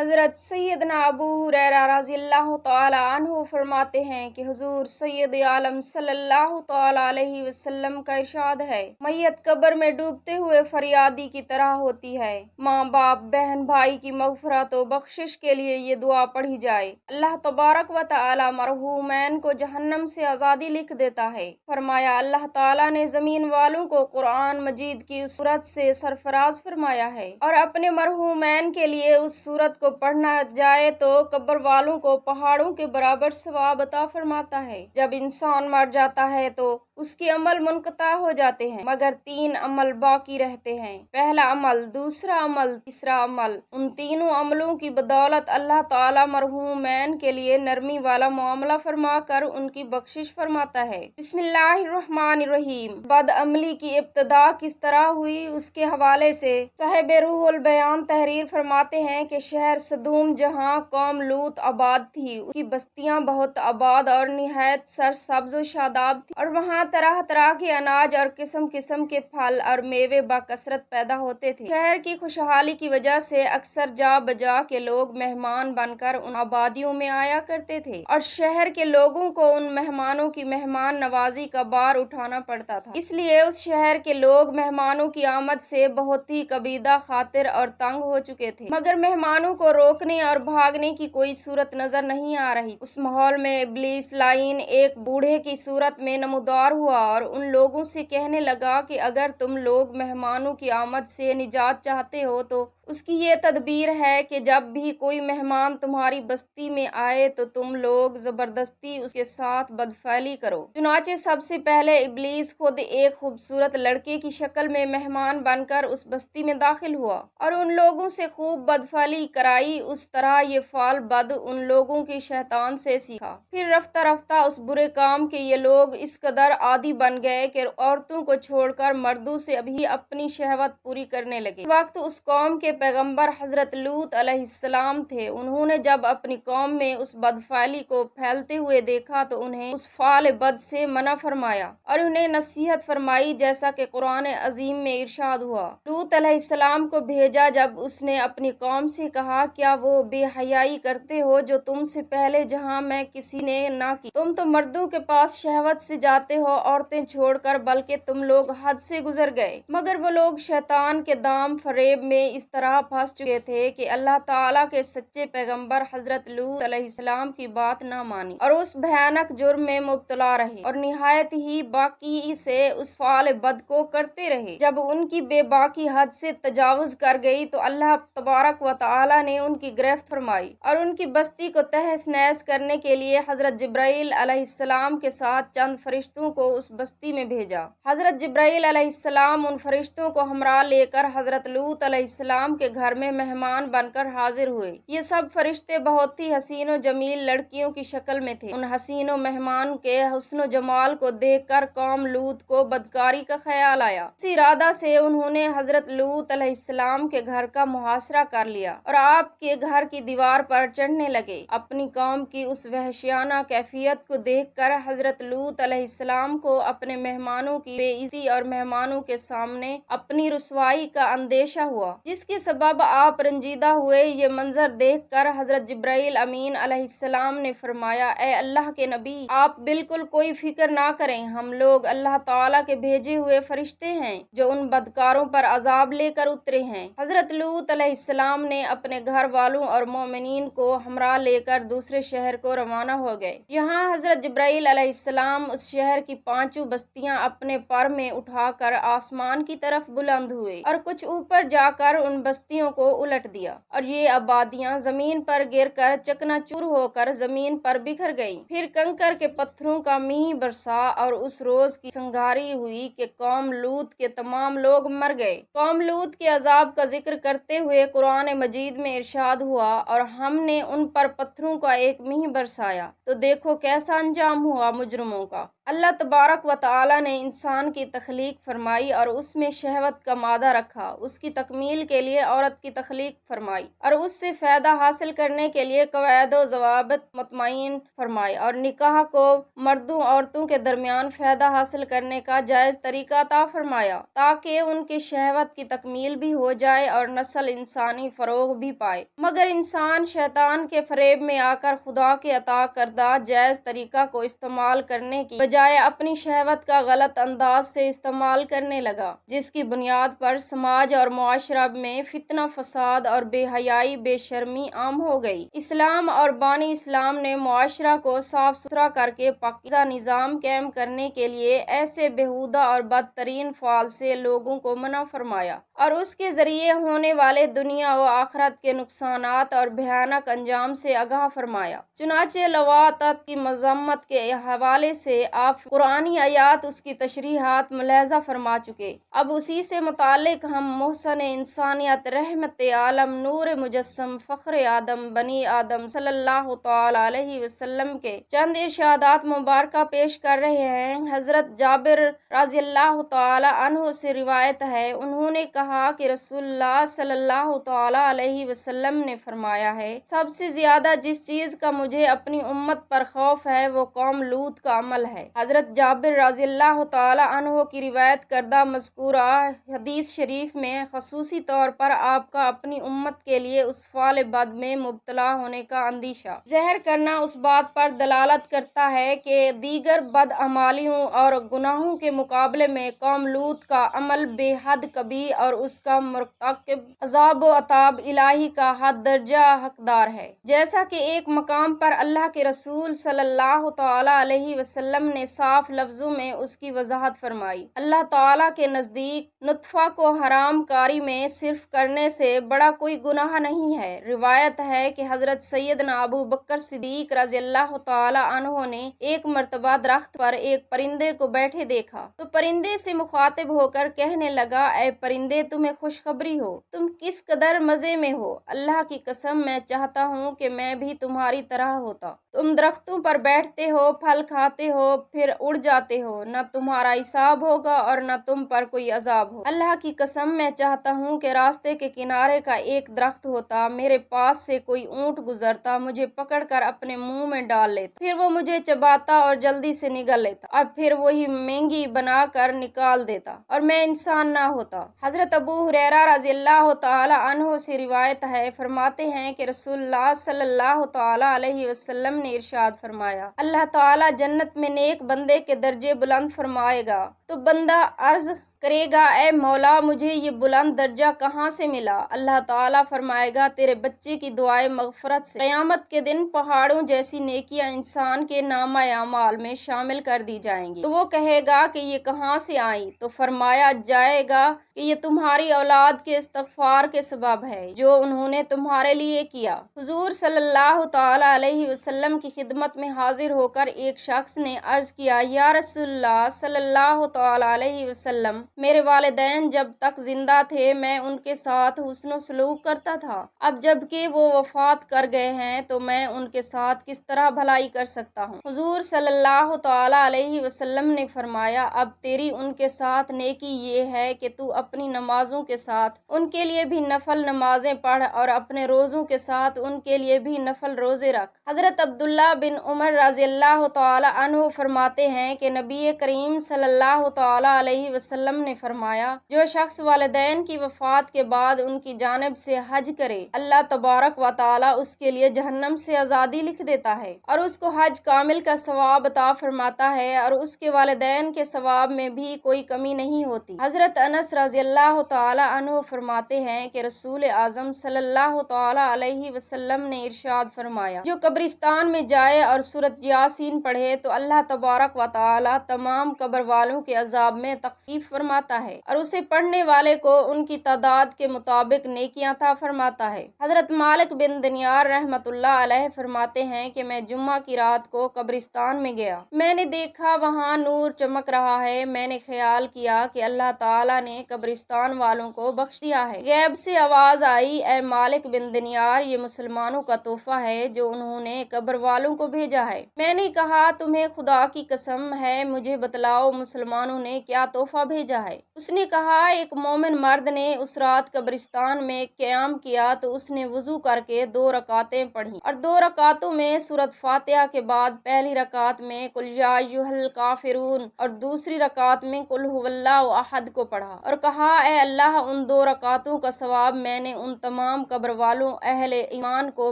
حضرت سیدنا ابو ہریرہ رضی اللہ تعالی عنہ فرماتے ہیں کہ حضور سید عالم صلی اللہ تعالی علیہ وسلم کا ارشاد ہے، میت قبر میں ڈوبتے ہوئے فریادی کی طرح ہوتی ہے۔ ماں باپ بہن بھائی کی مغفرت و بخشش کے لیے یہ دعا پڑھی جائے، اللہ تبارک و تعالی مرحومین کو جہنم سے آزادی لکھ دیتا ہے۔ فرمایا اللہ تعالی نے زمین والوں کو قرآن مجید کی اس سورت سے سرفراز فرمایا ہے، اور اپنے مرحومین کے لیے اس سورت کو پڑھنا جائے تو قبر والوں کو پہاڑوں کے برابر ثواب عطا فرماتا ہے۔ جب انسان مر جاتا ہے تو اس کے عمل منقطع ہو جاتے ہیں، مگر 3 عمل باقی رہتے ہیں، پہلا عمل، دوسرا عمل، تیسرا عمل۔ ان تینوں عملوں کی بدولت اللہ تعالی مرحومین کے لیے نرمی والا معاملہ فرما کر ان کی بخشش فرماتا ہے۔ بسم اللہ الرحمن الرحیم۔ بد عملی کی ابتدا کس طرح ہوئی، اس کے حوالے سے صاحب روح البیان تحریر فرماتے ہیں کہ شہر صدوم جہاں قوم لوط آباد تھی، اس کی بستیاں بہت آباد اور نہایت سرسبز و شاداب تھی، اور وہاں طرح طرح کے اناج اور قسم قسم کے پھل اور میوے بکثرت پیدا ہوتے تھے۔ شہر کی خوشحالی کی وجہ سے اکثر جا بجا کے لوگ مہمان بن کر ان آبادیوں میں آیا کرتے تھے، اور شہر کے لوگوں کو ان مہمانوں کی مہمان نوازی کا بار اٹھانا پڑتا تھا۔ اس لیے اس شہر کے لوگ مہمانوں کی آمد سے بہت ہی کبیدہ خاطر اور تنگ ہو چکے تھے، مگر مہمانوں کو روکنے اور بھاگنے کی کوئی صورت نظر نہیں آ رہی۔ اس ماحول میں ابلیس لعین ایک بوڑھے کی صورت میں نمودار ہوا اور ان لوگوں سے کہنے لگا کہ اگر تم لوگ مہمانوں کی آمد سے نجات چاہتے ہو تو اس کی یہ تدبیر ہے کہ جب بھی کوئی مہمان تمہاری بستی میں آئے تو تم لوگ زبردستی اس کے ساتھ بدفعلی کرو۔ چنانچہ سب سے پہلے ابلیس خود ایک خوبصورت لڑکے کی شکل میں مہمان بن کر اس بستی میں داخل ہوا اور ان لوگوں سے خوب بدفعلی کرائی۔ اس طرح یہ فعل بد ان لوگوں کی شیطان سے سیکھا۔ پھر رفتہ رفتہ اس برے کام کے یہ لوگ اس قدر عادی بن گئے کہ عورتوں کو چھوڑ کر مردوں سے بھی اپنی شہوت پوری کرنے لگے۔ اس وقت اس قوم کے پیغمبر حضرت لوط علیہ السلام تھے۔ انہوں نے جب اپنی قوم میں اس بدفعلی کو پھیلتے ہوئے دیکھا تو انہیں اس فعل بد سے منع فرمایا اور انہیں نصیحت فرمائی، جیسا کہ قرآن عظیم میں ارشاد ہوا۔ لوط علیہ السلام کو بھیجا جب اس نے اپنی قوم سے کہا، کیا وہ بے حیائی کرتے ہو جو تم سے پہلے جہاں میں کسی نے نہ کی؟ تم تو مردوں کے پاس شہوت سے جاتے ہو عورتیں چھوڑ کر، بلکہ تم لوگ حد سے گزر گئے۔ مگر وہ لوگ شیطان کے دام فریب میں اس طرح پھنس چکے تھے کہ اللہ تعالیٰ کے سچے پیغمبر حضرت لوط علیہ السلام کی بات نہ مانی اور اس بھیانک جرم میں مبتلا رہے اور نہایت ہی باقی سے اس فعل بد کو کرتے رہے۔ جب ان کی بے باکی حد سے تجاوز کر گئی تو اللہ تبارک و تعالی نے ان کی گرفت فرمائی اور ان کی بستی کو تہس نہس کرنے کے لیے حضرت جبرائیل علیہ السلام کے ساتھ چند فرشتوں کو اس بستی میں بھیجا۔ حضرت جبرائیل علیہ السلام ان فرشتوں کو ہمراہ لے کر حضرت لوط علیہ السلام کے گھر میں مہمان بن کر حاضر ہوئے۔ یہ سب فرشتے بہت ہی حسین و جمیل لڑکیوں کی شکل میں تھے۔ ان حسین و مہمان کے حسن و جمال کو دیکھ کر قوم لوط کو بدکاری کا خیال آیا۔ اس ارادہ سے انہوں نے حضرت لوط علیہ السلام کے گھر کا محاصرہ کر لیا اور آپ کے گھر کی دیوار پر چڑھنے لگے۔ اپنی قوم کی اس وحشیانہ کیفیت کو دیکھ کر حضرت لوط علیہ السلام کو اپنے مہمانوں کی بے عزتی اور مہمانوں کے سامنے اپنی رسوائی کا اندیشہ ہوا، جس کے سبب آپ رنجیدہ ہوئے۔ یہ منظر دیکھ کر حضرت جبرائیل امین علیہ السلام نے فرمایا، اے اللہ کے نبی، آپ بالکل کوئی فکر نہ کریں، ہم لوگ اللہ تعالیٰ کے بھیجے ہوئے فرشتے ہیں جو ان بدکاروں پر عذاب لے کر اترے ہیں۔ حضرت لوط علیہ السلام نے اپنے گھر والوں اور مومنین کو ہمراہ لے کر دوسرے شہر کو روانہ ہو گئے۔ یہاں حضرت جبرائیل علیہ السلام اس شہر کی 5 بستیاں اپنے پر میں اٹھا کر آسمان کی طرف بلند ہوئے اور کچھ اوپر جا کر ان بستیوں کو الٹ دیا، اور یہ آبادیاں زمین پر گر کر چکنا چور ہو کر زمین پر بکھر گئیں۔ پھر کنکر کے پتھروں کا مینہ برسا اور اس روز کی سنگھاری ہوئی کہ قوم لوط کے تمام لوگ مر گئے۔ قوم لوط کے عذاب کا ذکر کرتے ہوئے قرآن مجید میں ارشاد ہوا، اور ہم نے ان پر پتھروں کا ایک مینہ برسایا تو دیکھو کیسا انجام ہوا مجرموں کا۔ اللہ تبارک و تعالی نے انسان کی تخلیق فرمائی اور اس میں شہوت کا مادہ رکھا، اس کی تکمیل کے لیے عورت کی تخلیق فرمائی اور اس سے فائدہ حاصل کرنے کے لیے قواعد و ضوابط متعین فرمائے اور نکاح کو مردوں عورتوں کے درمیان فائدہ حاصل کرنے کا جائز طریقہ عطا فرمایا تاکہ ان کی شہوت کی تکمیل بھی ہو جائے اور نسل انسانی فروغ بھی پائے۔ مگر انسان شیطان کے فریب میں آ کر خدا کے عطا کردہ جائز طریقہ کو استعمال کرنے کی بجائے اپنی شہوت کا غلط انداز سے استعمال کرنے لگا، جس کی بنیاد پر سماج اور معاشرہ میں فتنہ فساد اور بے حیائی بے شرمی عام ہو گئی۔ اسلام اور بانی اسلام نے معاشرہ کو صاف ستھرا کر کے پاکیزہ نظام قائم کرنے کے لیے ایسے بےہودہ اور بدترین فعل سے لوگوں کو منع فرمایا اور اس کے ذریعے ہونے والے دنیا و آخرت کے نقصانات اور بھیانک انجام سے آگاہ فرمایا۔ چنانچہ لواطت کی مذمت کے حوالے سے آپ قرآنی آیات اس کی تشریحات ملاحظہ فرما چکے۔ اب اسی سے متعلق ہم محسن انسانیت رحمت عالم نور مجسم فخر آدم بنی آدم صلی اللہ تعالی علیہ وسلم کے چند ارشادات مبارکہ پیش کر رہے ہیں۔ حضرت جابر رضی اللہ تعالی عنہ سے روایت ہے، انہوں نے کہا کہ رسول اللہ صلی اللہ تعالی علیہ وسلم نے فرمایا ہے، سب سے زیادہ جس چیز کا مجھے اپنی امت پر خوف ہے وہ قوم لوط کا عمل ہے۔ حضرت جابر رضی اللہ تعالی عنہ کی روایت کردہ مذکورہ حدیث شریف میں خصوصی طور پر آپ کا اپنی امت کے لیے اس فعل بد میں مبتلا ہونے کا اندیشہ ظاہر کرنا اس بات پر دلالت کرتا ہے کہ دیگر بدعمالیوں اور گناہوں کے مقابلے میں قوم لوط کا عمل بے حد کبیر اور اس کا مرتکب عذاب و عطاب الہی کا حد درجہ حقدار ہے۔ جیسا کہ ایک مقام پر اللہ کے رسول صلی اللہ تعالی علیہ وسلم نے صاف لفظوں میں اس کی وضاحت فرمائی، اللہ تعالیٰ کے نزدیک نطفہ کو حرام کاری میں صرف کرنے سے بڑا کوئی گناہ نہیں ہے۔ روایت ہے کہ حضرت سیدنا ابو بکر صدیق رضی اللہ تعالی عنہ نے ایک مرتبہ درخت پر ایک پرندے کو بیٹھے دیکھا تو پرندے سے مخاطب ہو کر کہنے لگا، اے پرندے، تمہیں خوشخبری ہو، تم کس قدر مزے میں ہو، اللہ کی قسم میں چاہتا ہوں کہ میں بھی تمہاری طرح ہوتا۔ تم درختوں پر بیٹھتے ہو، پھل کھاتے ہو، پھر اڑ جاتے ہو، نہ تمہارا حساب ہوگا اور نہ تم پر کوئی عذاب ہو۔ اللہ کی قسم میں چاہتا ہوں کہ راستے کے کنارے کا ایک درخت ہوتا، میرے پاس سے کوئی اونٹ گزرتا، مجھے پکڑ کر اپنے منہ میں ڈال لیتا، پھر وہ مجھے چباتا اور جلدی سے نگل لیتا اور پھر وہی مہنگی بنا کر نکال دیتا اور میں انسان نہ ہوتا۔ حضرت ابو ہریرہ رضی اللہ تعالی عنہ سے روایت ہے، فرماتے ہیں کہ رسول اللہ صلی اللہ تعالی علیہ وسلم نے ارشاد فرمایا، اللہ تعالی جنت میں نیک بندے کے درجے بلند فرمائے گا تو بندہ عرض کرے گا، اے مولا، مجھے یہ بلند درجہ کہاں سے ملا؟ اللہ تعالیٰ فرمائے گا، تیرے بچے کی دعائے مغفرت سے قیامت کے دن پہاڑوں جیسی نیکیاں انسان کے نامہ اعمال میں شامل کر دی جائیں گی۔ تو وہ کہے گا کہ یہ کہاں سے آئیں؟ تو فرمایا جائے گا کہ یہ تمہاری اولاد کے استغفار کے سبب ہے جو انہوں نے تمہارے لیے کیا۔ حضور صلی اللہ تعالی علیہ وسلم کی خدمت میں حاضر ہو کر ایک شخص نے عرض کیا، یا رسول اللہ صلی اللہ تعالی علیہ وسلم، میرے والدین جب تک زندہ تھے میں ان کے ساتھ حسن و سلوک کرتا تھا، اب جب کہ وہ وفات کر گئے ہیں تو میں ان کے ساتھ کس طرح بھلائی کر سکتا ہوں؟ حضور صلی اللہ تعالی علیہ وسلم نے فرمایا، اب تیری ان کے ساتھ نیکی یہ ہے کہ تو اپنی نمازوں کے ساتھ ان کے لیے بھی نفل نمازیں پڑھ اور اپنے روزوں کے ساتھ ان کے لیے بھی نفل روزے رکھ۔ حضرت عبداللہ بن عمر رضی اللہ تعالی عنہ فرماتے ہیں کہ نبی کریم صلی اللہ تعالی علیہ وسلم نے فرمایا، جو شخص والدین کی وفات کے بعد ان کی جانب سے حج کرے، اللہ تبارک و تعالی اس کے لیے جہنم سے آزادی لکھ دیتا ہے اور اس کو حج کامل کا ثواب عطا فرماتا ہے اور اس کے والدین کے ثواب میں بھی کوئی کمی نہیں ہوتی۔ حضرت انس رضی اللہ تعالی عنہ فرماتے ہیں کہ رسول اعظم صلی اللہ تعالی علیہ وسلم نے ارشاد فرمایا، جو قبرستان میں جائے اور سورۃ یاسین پڑھے تو اللہ تبارک و تعالی تمام قبر والوں کے عذاب میں تخفیف فرما فرماتا ہے اور اسے پڑھنے والے کو ان کی تعداد کے مطابق نیکیاں عطا فرماتا ہے۔ حضرت مالک بن دینار رحمۃ اللہ علیہ فرماتے ہیں کہ میں جمعہ کی رات کو قبرستان میں گیا، میں نے دیکھا وہاں نور چمک رہا ہے، میں نے خیال کیا کہ اللہ تعالیٰ نے قبرستان والوں کو بخش دیا ہے۔ غیب سے آواز آئی، اے مالک بن دینار، یہ مسلمانوں کا تحفہ ہے جو انہوں نے قبر والوں کو بھیجا ہے۔ میں نے کہا تمہیں خدا کی قسم ہے مجھے بتلاؤ مسلمانوں نے کیا تحفہ بھیجا ہے؟ اس نے کہا ایک مومن مرد نے اس رات قبرستان میں قیام کیا تو اس نے وضو کر کے 2 رکعتیں پڑھی اور 2 رکعتوں میں سورۃ فاتحہ کے بعد پہلی رکعت میں قل یا ایھا الکافرون اور دوسری رکعت میں قل ھو اللہ احد کو پڑھا اور کہا اے اللہ ان 2 رکعتوں کا ثواب میں نے ان تمام قبر والوں اہل ایمان کو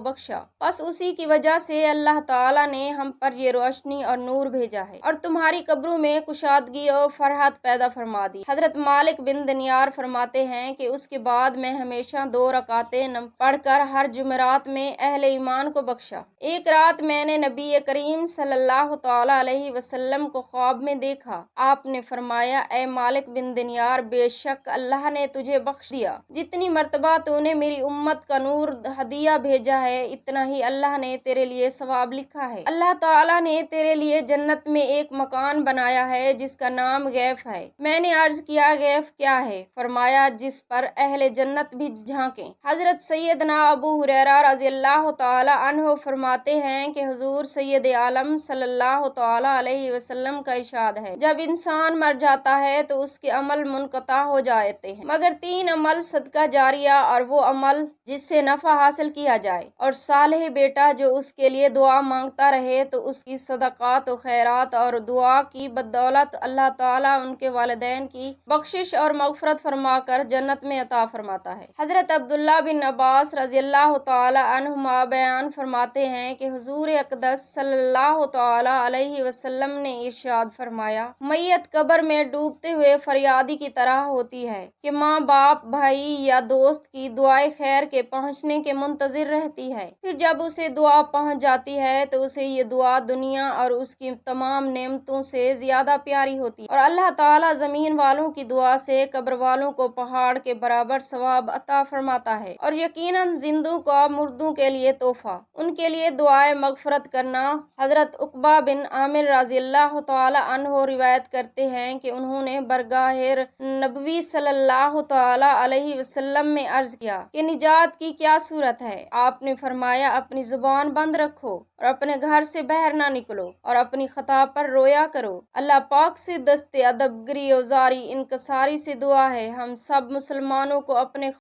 بخشا، بس اسی کی وجہ سے اللہ تعالیٰ نے ہم پر یہ روشنی اور نور بھیجا ہے اور تمہاری قبروں میں کشادگی اور فرحت پیدا فرما دی۔ حضرت مالک بن دینار فرماتے ہیں کہ اس کے بعد میں ہمیشہ 2 رکعتیں پڑھ کر ہر جمعرات میں اہل ایمان کو بخشا۔ ایک رات میں نے نبی کریم صلی اللہ تعالی علیہ وسلم کو خواب میں دیکھا، آپ نے فرمایا اے مالک بن دینار، بے شک اللہ نے تجھے بخش دیا، جتنی مرتبہ تو نے میری امت کا نور ہدیہ بھیجا ہے اتنا ہی اللہ نے تیرے لیے ثواب لکھا ہے۔ اللہ تعالیٰ نے تیرے لیے جنت میں ایک مکان بنایا ہے جس کا نام غیف ہے۔ میں نے عرض کیا غیف کیا ہے؟ فرمایا جس پر اہل جنت بھی جھانکیں۔ حضرت سیدنا ابو ہریرہ رضی اللہ تعالی عنہ فرماتے ہیں کہ حضور سید عالم صلی اللہ تعالی علیہ وسلم کا ارشاد ہے، جب انسان مر جاتا ہے تو اس کے عمل منقطع ہو جاتے ہیں مگر 3 عمل، صدقہ جاریہ اور وہ عمل جس سے نفع حاصل کیا جائے اور صالح بیٹا جو اس کے لیے دعا مانگتا رہے، تو اس کی صدقات و خیرات اور دعا کی بدولت اللہ تعالیٰ ان کے والدین کی بخشش اور مغفرت فرما کر جنت میں عطا فرماتا ہے۔ حضرت عبداللہ بن عباس رضی اللہ تعالی عنہما بیان فرماتے ہیں کہ حضور اقدس صلی اللہ تعالی علیہ وسلم نے ارشاد فرمایا، میت قبر میں ڈوبتے ہوئے فریادی کی طرح ہوتی ہے کہ ماں باپ، بھائی یا دوست کی دعائے خیر کے پہنچنے کے منتظر رہتی ہے، پھر جب اسے دعا پہنچ جاتی ہے تو اسے یہ دعا دنیا اور اس کی تمام نعمتوں سے زیادہ پیاری ہوتی ہے اور اللہ تعالیٰ زمین والوں کی دعا سے قبر والوں کو پہاڑ کے برابر ثواب عطا فرماتا ہے اور یقیناً زندوں کا مردوں کے لیے تحفہ، ان کے لیے دعائے مغفرت کرنا۔ حضرت عقبہ بن عامر رضی اللہ تعالی عنہ روایت کرتے ہیں کہ انہوں نے برگاہ نبوی صلی اللہ تعالی علیہ وسلم میں عرض کیا کہ نجات کی کیا صورت ہے؟ آپ نے فرمایا اپنی زبان بند رکھو اور اپنے گھر سے باہر نہ نکلو اور اپنی خطا پر رویا کرو۔ اللہ پاک سے دست ادب گری اوزاری انکساری سے دعا ہے ہم سب مسلمانوں کو اپنے